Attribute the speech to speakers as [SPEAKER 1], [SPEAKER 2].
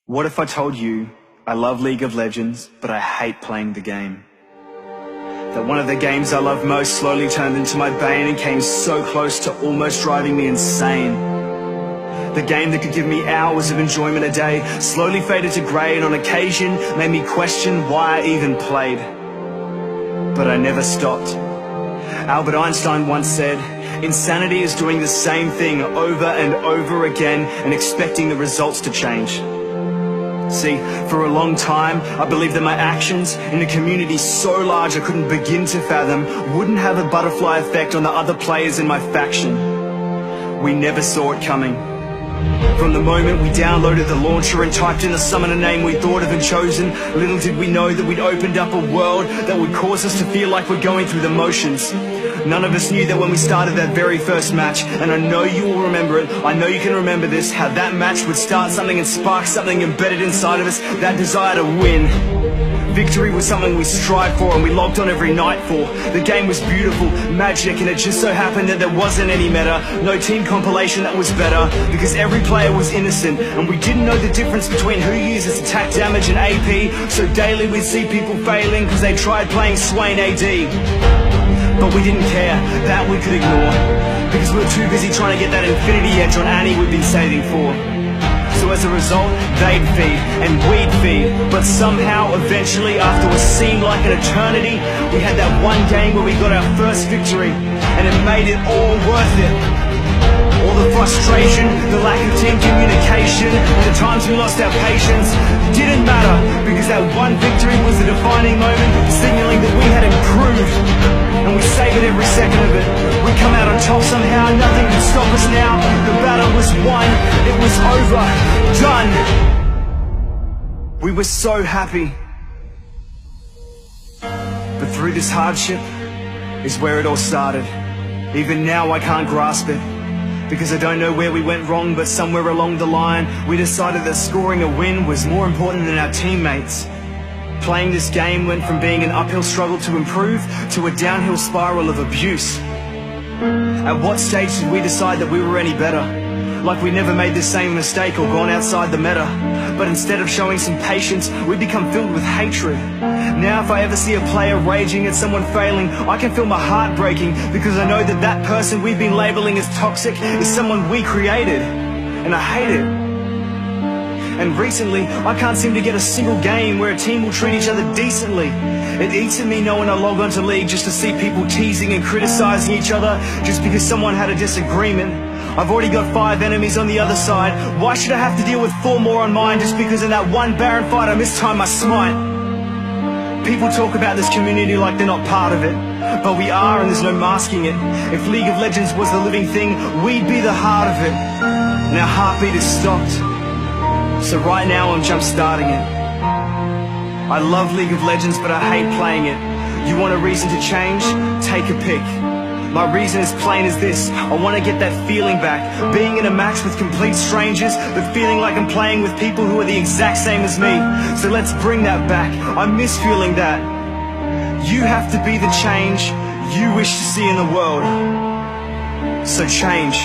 [SPEAKER 1] What if I told you I love League of Legends, but I hate playing the game? That one of the games I love most slowly turned into my bane and came so close to almost driving me insane. The game that could give me hours of enjoyment a day slowly faded to grey and on occasion made me question why I even played. But I never stopped. Albert Einstein once said, "Insanity is doing the same thing over and over again and expecting the results to change." See, for a long time, I believed that my actions in a community so large I couldn't begin to fathom wouldn't have a butterfly effect on the other players in my faction. We never saw it coming. From the moment we downloaded the launcher and typed in the summoner name we thought of and chosen, little did we know that we'd opened up a world that would cause us to feel like we're going through the motions. None of us knew that when we started that very first match, and I know you will remember it, I know you can remember this, how that match would start something and spark something embedded inside of us, that desire to win. Victory was something we strived for and we logged on every night for. The game was beautiful, magic, and it just so happened that there wasn't any meta, no team compilation that was better, because every player was innocent, and we didn't know the difference between who uses attack damage and AP, so daily we'd see people failing because they tried playing Swain AD. But we didn't care, that we could ignore, because we were too busy trying to get that infinity edge on Annie we'd been saving for. So as a result, they'd feed, and we'd feed, but somehow, eventually, after what seemed like an eternity, we had that one game where we got our first victory, and it made it all worth it. All the frustration, the lack of team communication, and the times we lost our patience didn't matter, because that one victory was a defining moment, signaling that we had improved, and we savored every second of it. We come out on top somehow, nothing can stop us now. The battle was won, it was over, done. We were so happy. But through this hardship is where it all started. Even now I can't grasp it, because I don't know where we went wrong, but somewhere along the line we decided that scoring a win was more important than our teammates. Playing this game went from being an uphill struggle to improve to a downhill spiral of abuse. At what stage did we decide that we were any better? Like we never made the same mistake or gone outside the meta. But instead of showing some patience, we become filled with hatred. Now if I ever see a player raging at someone failing, I can feel my heart breaking, because I know that that person we've been labeling as toxic is someone we created. And I hate it. And recently, I can't seem to get a single game where a team will treat each other decently. It eats at me knowing I log onto League just to see people teasing and criticizing each other just because someone had a disagreement. I've already got 5 enemies on the other side. Why should I have to deal with 4 more on mine just because in that one Baron fight I mistimed my smite? People talk about this community like they're not part of it, but we are, and there's no masking it. If League of Legends was the living thing, we'd be the heart of it. And our heartbeat is stopped. So right now I'm jump starting it. I love League of Legends, but I hate playing it. You want a reason to change? Take a pick. My reason is plain as this: I want to get that feeling back, being in a match with complete strangers, but feeling like I'm playing with people who are the exact same as me. So let's bring that back. I miss feeling that. You have to be the change you wish to see in the world. So change.